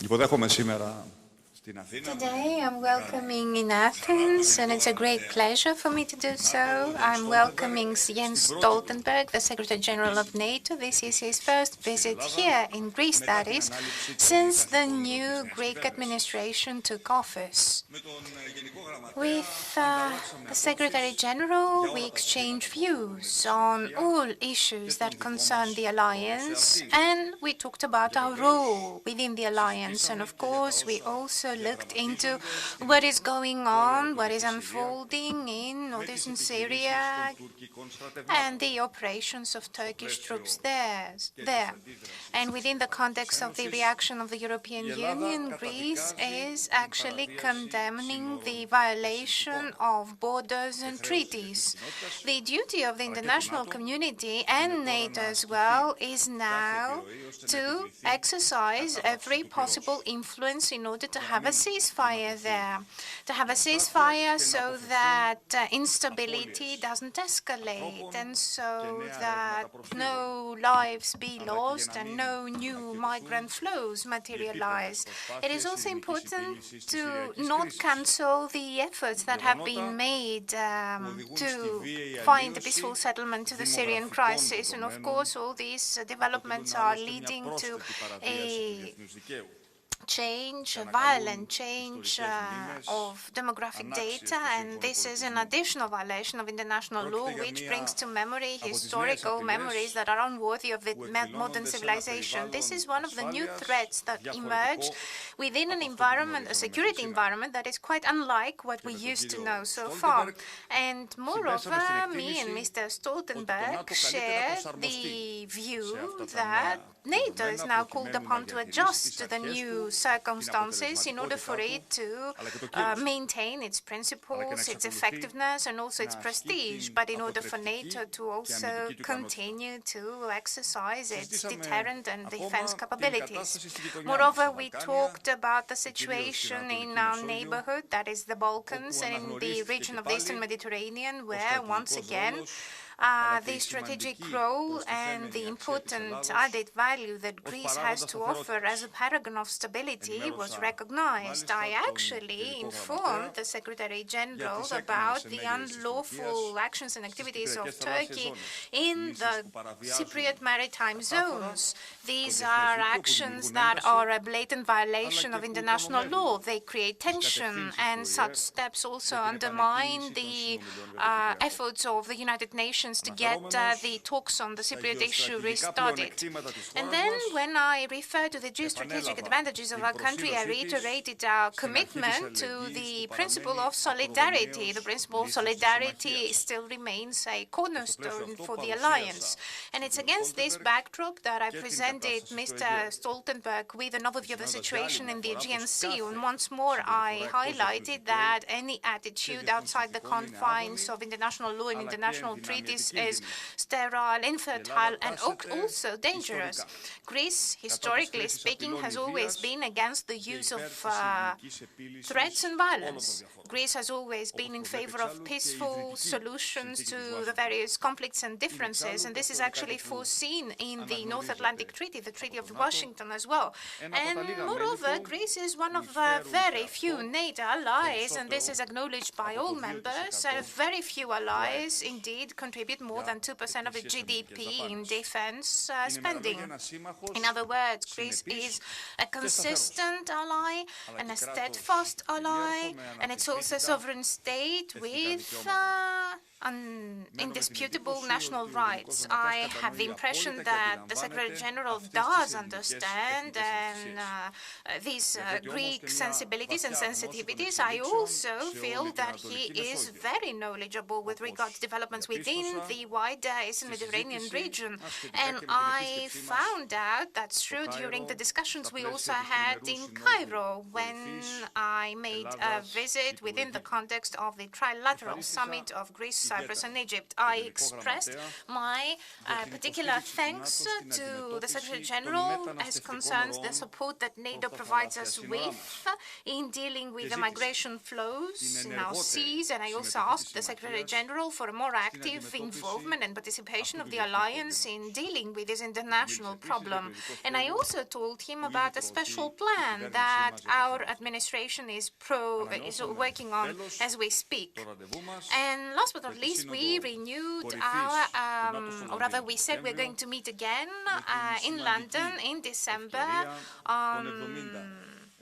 Υποδέχομαι σήμερα στην Αθήνα. Today I'm welcoming in Athens, and it's a great pleasure for me to do so. I'm welcoming Jens Stoltenberg, the Secretary General of NATO. This is his first visit here in Greece, that is, since the new Greek administration took office. With the Secretary General, we exchanged views on all issues that concern the alliance, and we talked about our role within the alliance. And of course, we also looked into what is going on, what is unfolding in northern Syria, and the operations of Turkish troops there. And within the context of the reaction of the European Union, Greece is actually condemning the violation of borders and treaties. The duty of the international community and NATO as well is now to exercise every possible influence in order to have a ceasefire there, to have a ceasefire so that instability doesn't escalate and so that no lives be lost and no new migrant flows materialize. It is also important to not cancel the efforts that have been made to find a peaceful settlement to the Syrian crisis. And of course, all these developments are leading to a violent change of demographic data, and this is an additional violation of international law, which brings to memory historical memories that are unworthy of the modern civilization. This is one of the new threats that emerge within an environment, a security environment, that is quite unlike what we used to know so far. And moreover, me and Mr. Stoltenberg share the view that NATO is now called upon to adjust to the new circumstances in order for it to maintain its principles, its effectiveness, and also its prestige, but in order for NATO to also continue to exercise its deterrent and defense capabilities. Moreover, we talked about the situation in our neighborhood, that is the Balkans, and in the region of the Eastern Mediterranean, where once again the strategic role and the important added value that Greece has to offer as a paragon of stability was recognized. I actually informed the Secretary General about the unlawful actions and activities of Turkey in the Cypriot maritime zones. These are actions that are a blatant violation of international law. They create tension, and such steps also undermine the efforts of the United Nations to get the talks on the Cypriot issue restarted. And then when I refer to the geostrategic advantages of our country, I reiterated our commitment to the principle of solidarity. The principle of solidarity still remains a cornerstone for the alliance. And it's against this backdrop that I presented Mr. Stoltenberg with an overview of the situation in the Aegean Sea. And once more, I highlighted that any attitude outside the confines of international law and international treaties is sterile, infertile, and also dangerous. Greece, historically speaking, has always been against the use of threats and violence. Greece has always been in favor of peaceful solutions to the various conflicts and differences, and this is actually foreseen in the North Atlantic Treaty, the Treaty of Washington as well. And moreover, Greece is one of very few NATO allies, and this is acknowledged by all members. Very few allies indeed contribute more than 2% of its GDP in defense spending. In other words, Greece is a consistent ally and a steadfast ally, and it's also a sovereign state with indisputable national rights. I have the impression that the Secretary General does understand these Greek sensibilities and sensitivities. I also feel that he is very knowledgeable with regard to developments within the wider Eastern Mediterranean region. And I found out that's true during the discussions we also had in Cairo when I made a visit within the context of the trilateral summit of Greece, Cyprus and Egypt. I expressed my particular thanks to the Secretary General as concerns the support that NATO provides us with in dealing with the migration flows in our seas, and I also asked the Secretary General for a more active involvement and participation of the alliance in dealing with this international problem. And I also told him about a special plan that our administration is working on as we speak. And last but not least, we renewed our, or rather we said we're going to meet again in London in December on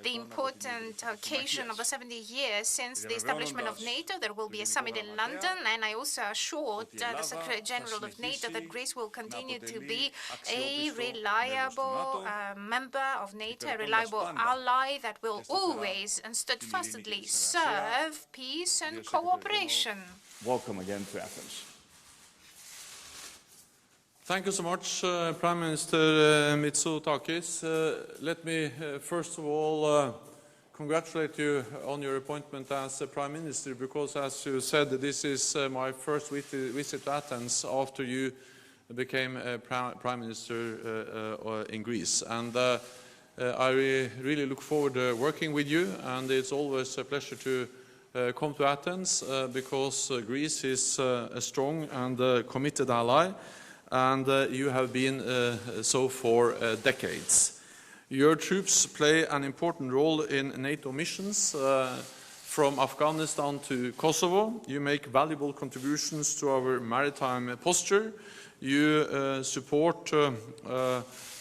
the important occasion of the 70 years since the establishment of NATO. There will be a summit in London, and I also assured the Secretary General of NATO that Greece will continue to be a reliable member of NATO, a reliable ally that will always and steadfastly serve peace and cooperation. Welcome again to Athens. Thank you so much, Prime Minister Mitsotakis. Let me first of all congratulate you on your appointment as Prime Minister, because as you said, this is my first visit to Athens after you became Prime Minister in Greece. And I really look forward to working with you, and it's always a pleasure to come to Athens because Greece is a strong and committed ally, and you have been so for decades. Your troops play an important role in NATO missions from Afghanistan to Kosovo. You make valuable contributions to our maritime posture. You support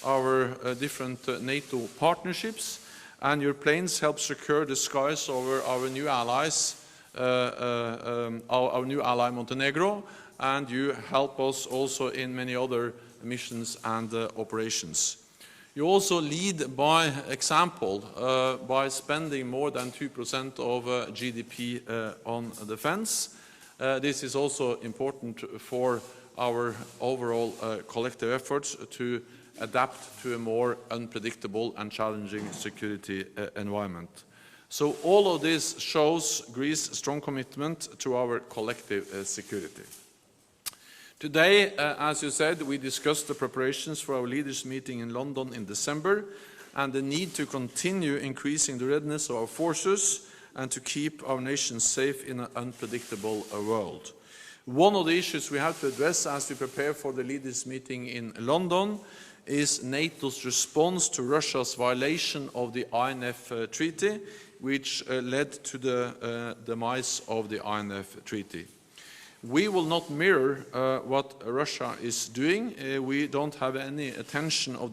our different NATO partnerships, and your planes help secure the skies over our new allies, our new ally Montenegro, and you help us also in many other missions and operations. You also lead by example by spending more than 2% of GDP on defense. This is also important for our overall collective efforts to adapt to a more unpredictable and challenging security environment. So all of this shows Greece's strong commitment to our collective security. Today, as you said, we discussed the preparations for our leaders' meeting in London in December and the need to continue increasing the readiness of our forces and to keep our nation safe in an unpredictable world. One of the issues we have to address as we prepare for the leaders' meeting in London is NATO's response to Russia's violation of the INF Treaty, which led to the demise of the INF Treaty. We will not mirror what Russia is doing. We don't have any intention of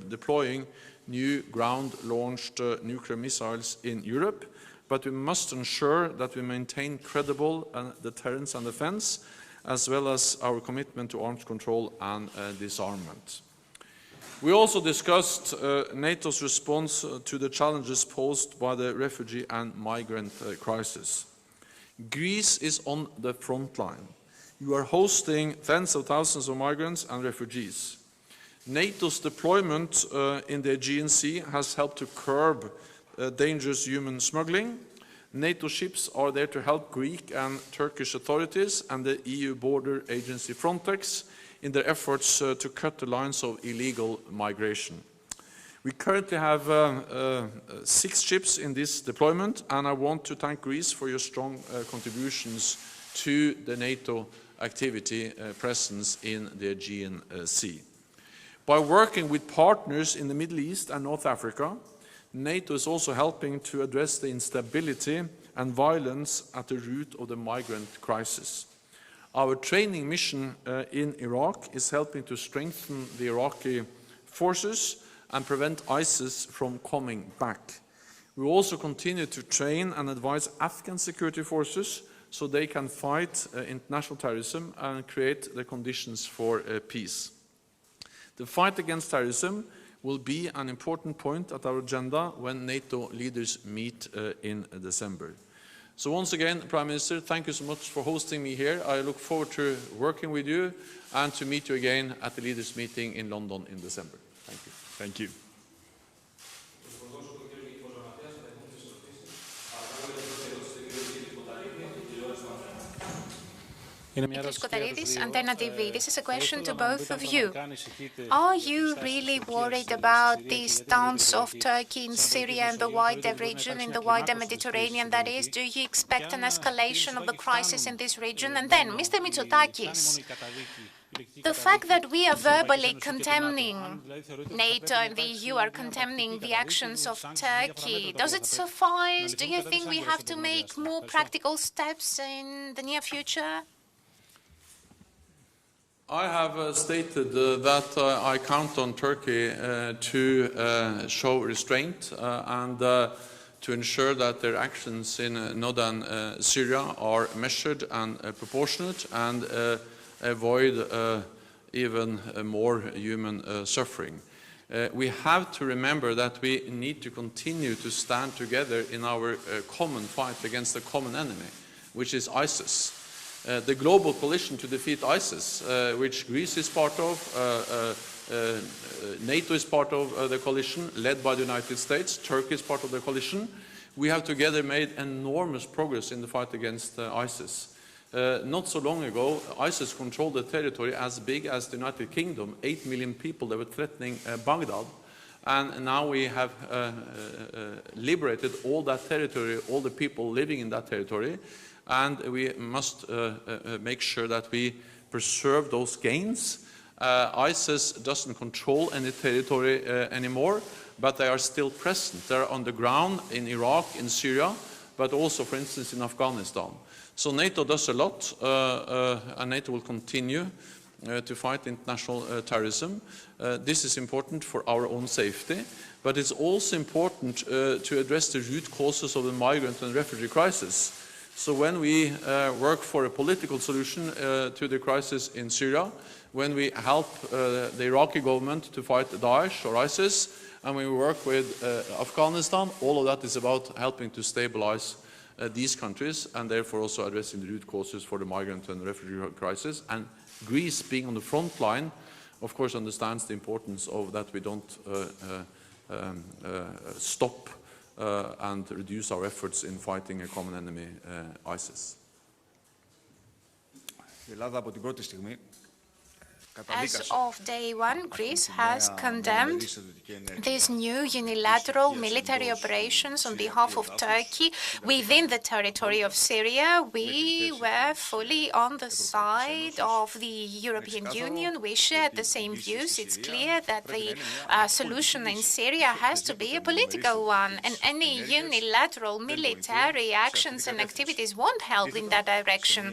deploying new ground-launched nuclear missiles in Europe, but we must ensure that we maintain credible deterrence and defense, as well as our commitment to arms control and disarmament. We also discussed NATO's response to the challenges posed by the refugee and migrant crisis. Greece is on the front line. You are hosting tens of thousands of migrants and refugees. NATO's deployment in the Aegean Sea has helped to curb dangerous human smuggling. NATO ships are there to help Greek and Turkish authorities and the EU border agency Frontex in their efforts to cut the lines of illegal migration. We currently have 6 ships in this deployment, and I want to thank Greece for your strong contributions to the NATO activity presence in the Aegean Sea. By working with partners in the Middle East and North Africa, NATO is also helping to address the instability and violence at the root of the migrant crisis. Our training mission in Iraq is helping to strengthen the Iraqi forces and prevent ISIS from coming back. We also continue to train and advise Afghan security forces so they can fight international terrorism and create the conditions for peace. The fight against terrorism will be an important point at our agenda when NATO leaders meet in December. So once again, Prime Minister, thank you so much for hosting me here. I look forward to working with you and to meet you again at the leaders' meeting in London in December. Thank you. Thank you. Nikos Kotaridis, Antenna TV. This is a question to both of you. Are you really worried about the stance of Turkey in Syria and the wider region, in the wider Mediterranean, that is? Do you expect an escalation of the crisis in this region? And then, Mr. Mitsotakis, the fact that we are verbally condemning NATO and the EU are condemning the actions of Turkey, does it suffice? Do you think we have to make more practical steps in the near future? I have stated that I count on Turkey to show restraint and to ensure that their actions in northern Syria are measured and proportionate and avoid even more human suffering. We have to remember that we need to continue to stand together in our common fight against a common enemy, which is ISIS. The global coalition to defeat ISIS, which Greece is part of, NATO is part of the coalition, led by the United States, Turkey is part of the coalition. We have together made enormous progress in the fight against ISIS. Not so long ago, ISIS controlled a territory as big as the United Kingdom, 8 million people that were threatening Baghdad. And now we have liberated all that territory, all the people living in that territory. And we must make sure that we preserve those gains. ISIS doesn't control any territory anymore, but they are still present. They're on the ground in Iraq, in Syria, but also, for instance, in Afghanistan. So NATO does a lot, and NATO will continue to fight international terrorism. This is important for our own safety, but it's also important to address the root causes of the migrant and refugee crisis. So when we work for a political solution to the crisis in Syria, when we help the Iraqi government to fight Daesh or ISIS, and when we work with Afghanistan, all of that is about helping to stabilize these countries and therefore also addressing the root causes for the migrant and refugee crisis. And Greece, being on the front line, of course understands the importance of that we don't stop and reduce our efforts in fighting a common enemy, ISIS. As of day one, Greece has condemned these new unilateral military operations on behalf of Turkey within the territory of Syria. We were fully on the side of the European Union. We shared the same views. It's clear that the solution in Syria has to be a political one, and any unilateral military actions and activities won't help in that direction.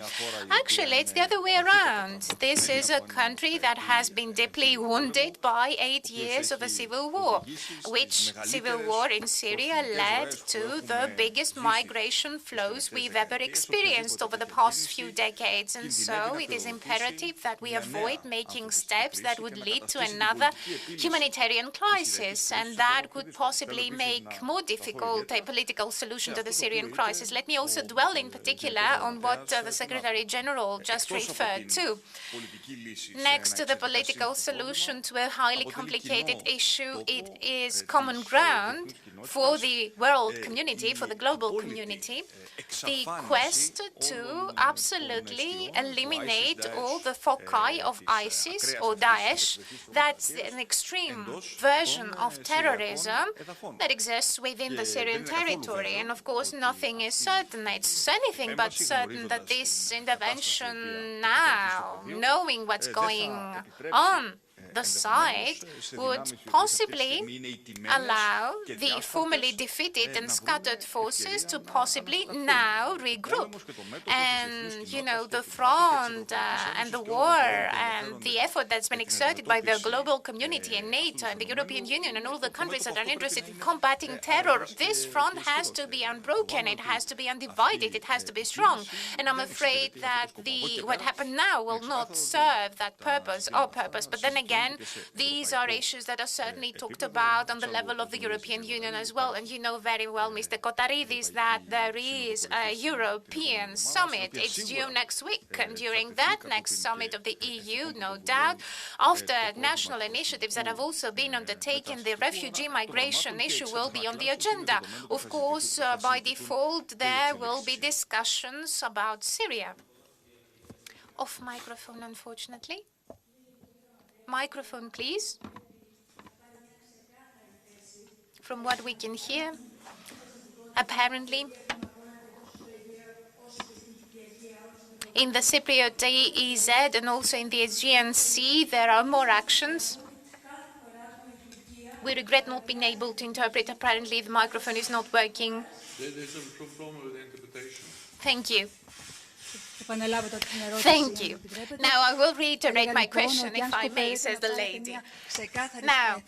Actually, it's the other way around. This is a country that has been deeply wounded by 8 years of a civil war, which civil war in Syria led to the biggest migration flows we've ever experienced over the past few decades. And so it is imperative that we avoid making steps that would lead to another humanitarian crisis, and that could possibly make more difficult a political solution to the Syrian crisis. Let me also dwell in particular on what the Secretary General just referred to. Next to the political solution to a highly complicated issue, it is common ground for the world community, for the global community, the quest to absolutely eliminate all the foci of ISIS or Daesh. That's an extreme version of terrorism that exists within the Syrian territory. And of course, nothing is certain. It's anything but certain that this intervention now, knowing what's going on the side, would possibly allow the formerly defeated and scattered forces to possibly now regroup. And, you know, the front and the war and the effort that's been exerted by the global community and NATO and the European Union and all the countries that are interested in combating terror, this front has to be unbroken, it has to be undivided, it has to be strong. And I'm afraid that what happened now will not serve that purpose, our purpose. But then again, these are issues that are certainly talked about on the level of the European Union as well. And you know very well, Mr. Kotaridis, that there is a European summit. It's due next week. And during that next summit of the EU, no doubt, after national initiatives that have also been undertaken, the refugee migration issue will be on the agenda. Of course, by default, there will be discussions about Syria. Off microphone, unfortunately. Microphone, please. From what we can hear, apparently, in the Cypriot EEZ and also in the Aegean Sea, there are more actions. We regret not being able to interpret. Apparently, the microphone is not working. There's a problem with the interpretation. Thank you. Thank you. Now, I will reiterate my question, if I may, says the lady. Now,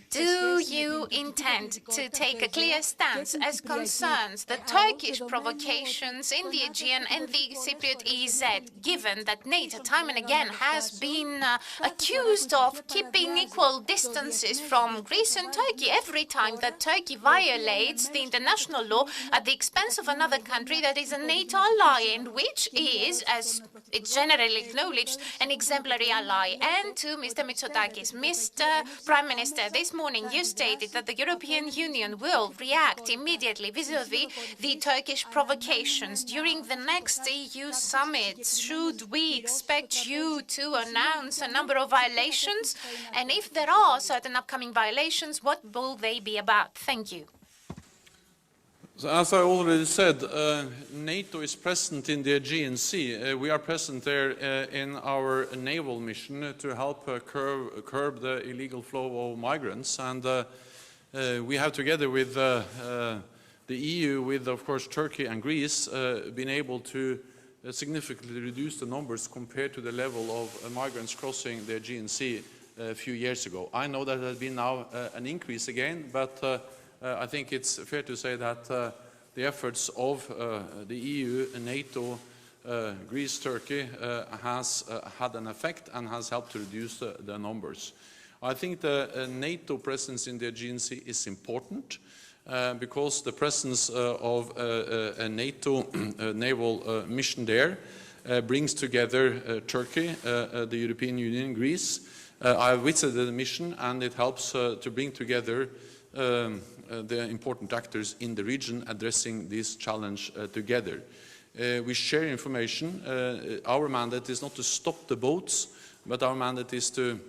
do you intend to take a clear stance as concerns the Turkish provocations in the Aegean and the Cypriot EEZ, given that NATO time and again has been accused of keeping equal distances from Greece and Turkey every time that Turkey violates the international law at the expense of another country that is a NATO ally and which is, as it's generally acknowledged, an exemplary ally? And to Mr. Mitsotakis, Mr. Prime Minister, this morning you stated that the European Union will react immediately vis-à-vis the Turkish provocations. During the next EU summit, should we expect you to announce a number of violations? And if there are certain upcoming violations, what will they be about? Thank you. So as I already said, NATO is present in the Aegean Sea. We are present there in our naval mission to help curb the illegal flow of migrants. And we have, together with the EU, with, of course, Turkey and Greece, been able to significantly reduce the numbers compared to the level of migrants crossing the Aegean Sea a few years ago. I know that there has been now an increase again, but I think it's fair to say that the efforts of the EU, NATO, Greece, Turkey has had an effect and has helped to reduce the numbers. I think the NATO presence in the Aegean Sea is important because the presence of a NATO naval mission there brings together Turkey, the European Union, Greece. I have visited the mission, and it helps to bring together the important actors in the region addressing this challenge together. We share information. Our mandate is not to stop the boats, but our mandate is to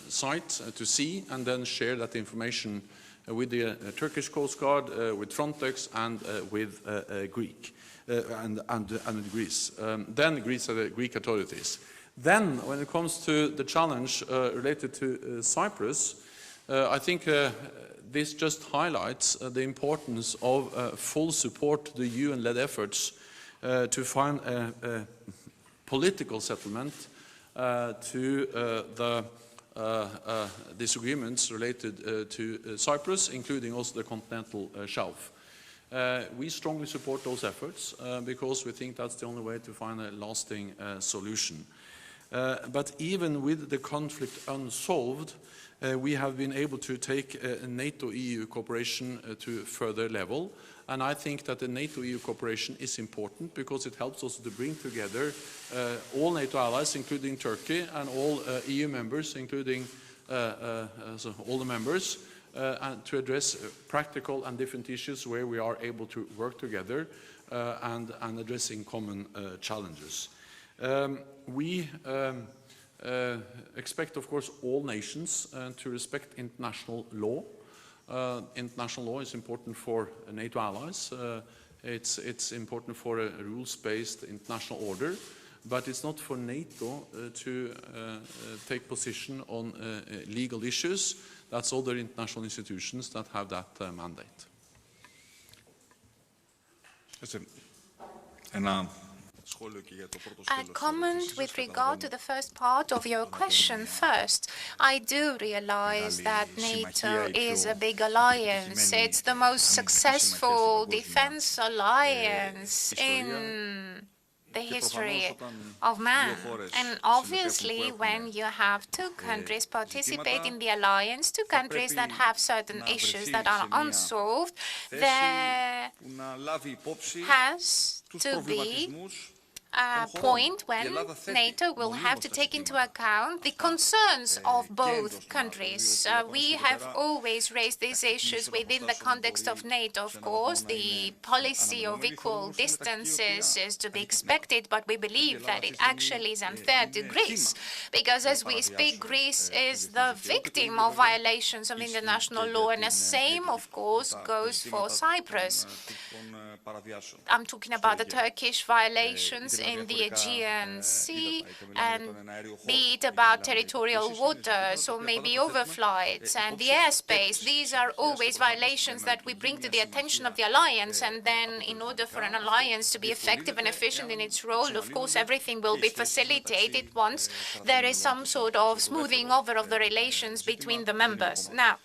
sight, to see, and then share that information with the Turkish Coast Guard, with Frontex, and with Greek and Greece. Then Greece and the Greek authorities. Then, when it comes to the challenge related to Cyprus, I think this just highlights the importance of full support to the UN-led efforts to find a political settlement to the disagreements related to Cyprus, including also the continental shelf. We strongly support those efforts because we think that's the only way to find a lasting solution. But even with the conflict unsolved, we have been able to take NATO-EU cooperation to a further level. And I think that the NATO-EU cooperation is important because it helps us to bring together all NATO allies, including Turkey, and all EU members, including so all the members, and to address practical and different issues where we are able to work together and addressing common challenges. We expect, of course, all nations to respect international law. International law is important for NATO allies. It's important for a rules-based international order, but it's not for NATO to take position on legal issues. That's other international institutions that have that mandate. A comment with regard to the first part of your question. First, I do realize that NATO is a big alliance. It's the most successful defense alliance in the history of man. And obviously, when you have two countries participate in the alliance, two countries that have certain issues that are unsolved, there has to be point when NATO will have to take into account the concerns of both countries. We have always raised these issues within the context of NATO. Of course, the policy of equal distances is to be expected, but we believe that it actually is unfair to Greece, because as we speak, Greece is the victim of violations of international law, and the same, of course, goes for Cyprus. I'm talking about the Turkish violations in the Aegean Sea, and be it about territorial waters or maybe overflights and the airspace. These are always violations that we bring to the attention of the alliance, and then in order for an alliance to be effective and efficient in its role, of course, everything will be facilitated once there is some sort of smoothing over of the relations between the members. Now,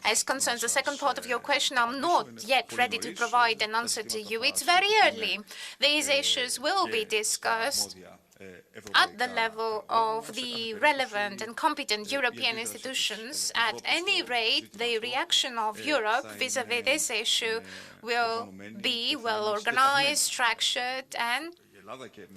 as concerns the second part of your question, I'm not yet ready to provide an answer to you. It's very early. These issues will be discussed at the level of the relevant and competent European institutions. At any rate, the reaction of Europe vis-à-vis this issue will be well organized, structured, and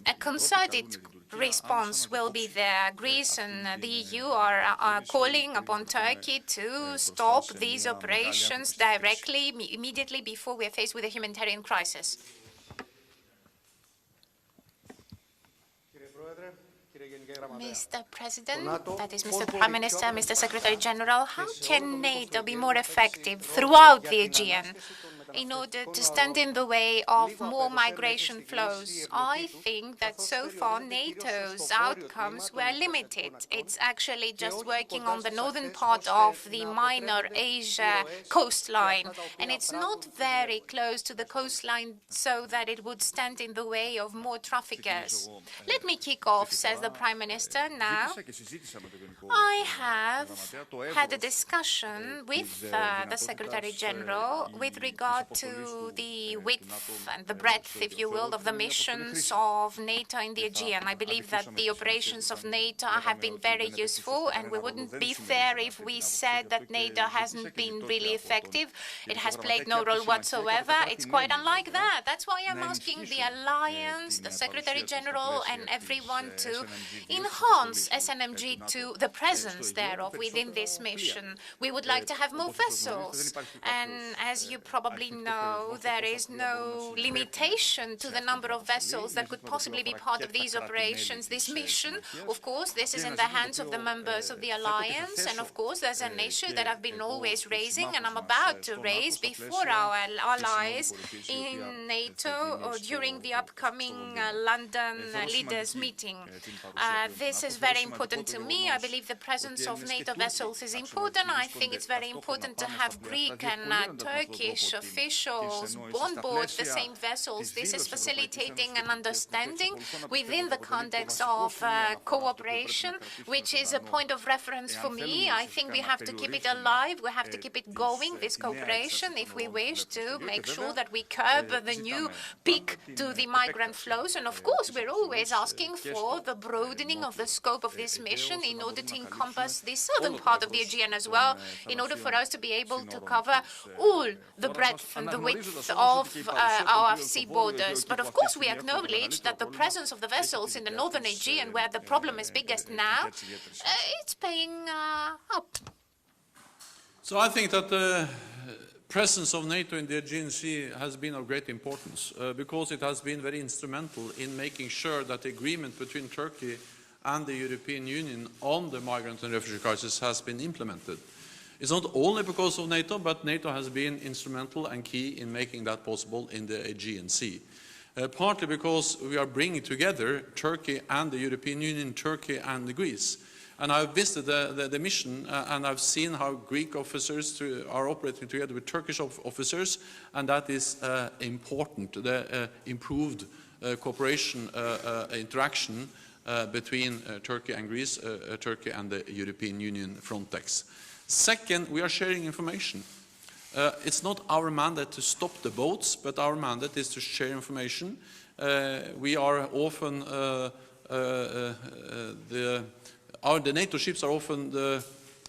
a concerted response will be there. Greece and the EU are calling upon Turkey to stop these operations directly, immediately before we are faced with a humanitarian crisis. Mr. President, that is Mr. Prime Minister, Mr. Secretary General, how can NATO be more effective throughout the Aegean in order to stand in the way of more migration flows? I think that so far NATO's outcomes were limited. It's actually just working on the northern part of the minor Asia coastline, and it's not very close to the coastline so that it would stand in the way of more traffickers. Let me kick off, says the Prime Minister. Now, I have had a discussion with the Secretary General with regard to the width and the breadth, if you will, of the missions of NATO in the Aegean. I believe that the operations of NATO have been very useful, and we wouldn't be fair if we said that NATO hasn't been really effective. It has played no role whatsoever. It's quite unlike that. That's why I'm asking the Alliance, the Secretary General, and everyone to enhance SNMG to the presence thereof within this mission. We would like to have more vessels, and as you probably know, there is no limitation to the number of vessels that could possibly be part of these operations, this mission. Of course, this is in the hands of the members of the Alliance, and of course, there's an issue that I've been always raising, and I'm about to raise before our allies in NATO or during the upcoming London leaders meeting. This is very important to me. I believe the presence of NATO vessels is important. I think it's very important to have Greek and Turkish officials on board the same vessels. This is facilitating an understanding within the context of cooperation, which is a point of reference for me. I think we have to keep it alive. We have to keep it going, this cooperation, if we wish to make sure that we curb the new peak to the migrant flows. And of course, we're always asking for the broadening of the scope of this mission in order to encompass the southern part of the Aegean as well, in order for us to be able to cover all the breadth and the width of our sea borders. But of course, we acknowledge that the presence of the vessels in the northern Aegean, where the problem is biggest now, it's paying up. So I think that the presence of NATO in the Aegean Sea has been of great importance because it has been very instrumental in making sure that the agreement between Turkey and the European Union on the migrant and refugee crisis has been implemented. It's not only because of NATO, but NATO has been instrumental and key in making that possible in the Aegean Sea. Partly because we are bringing together Turkey and the European Union, Turkey and Greece. And I've visited the mission and I've seen how Greek officers are operating together with Turkish officers, and that is important, the improved cooperation, interaction between Turkey and Greece, Turkey and the European Union Frontex. Second, we are sharing information. It's not our mandate to stop the boats, but our mandate is to share information. We are often, the NATO ships are often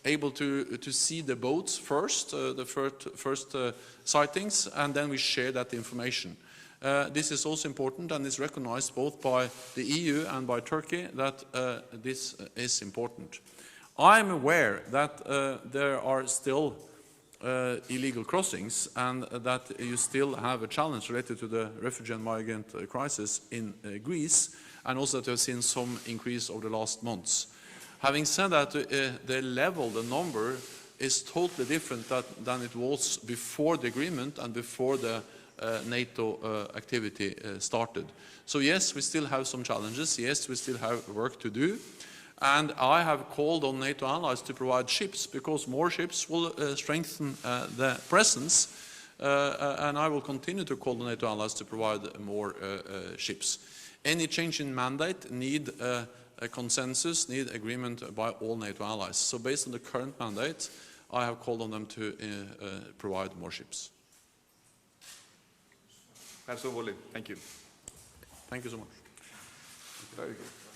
able to see the boats first, the first sightings, and then we share that information. This is also important and is recognized both by the EU and by Turkey that this is important. I am aware that there are still illegal crossings and that you still have a challenge related to the refugee and migrant crisis in Greece, and also that you have seen some increase over the last months. Having said that, the level, the number, is totally different than it was before the agreement and before the NATO activity started. So yes, we still have some challenges. Yes, we still have work to do. And I have called on NATO allies to provide ships, because more ships will strengthen the presence. And I will continue to call on NATO allies to provide more ships. Any change in mandate need a consensus, need agreement by all NATO allies. So based on the current mandate, I have called on them to provide more ships. Thank you. Thank you so much. Very good.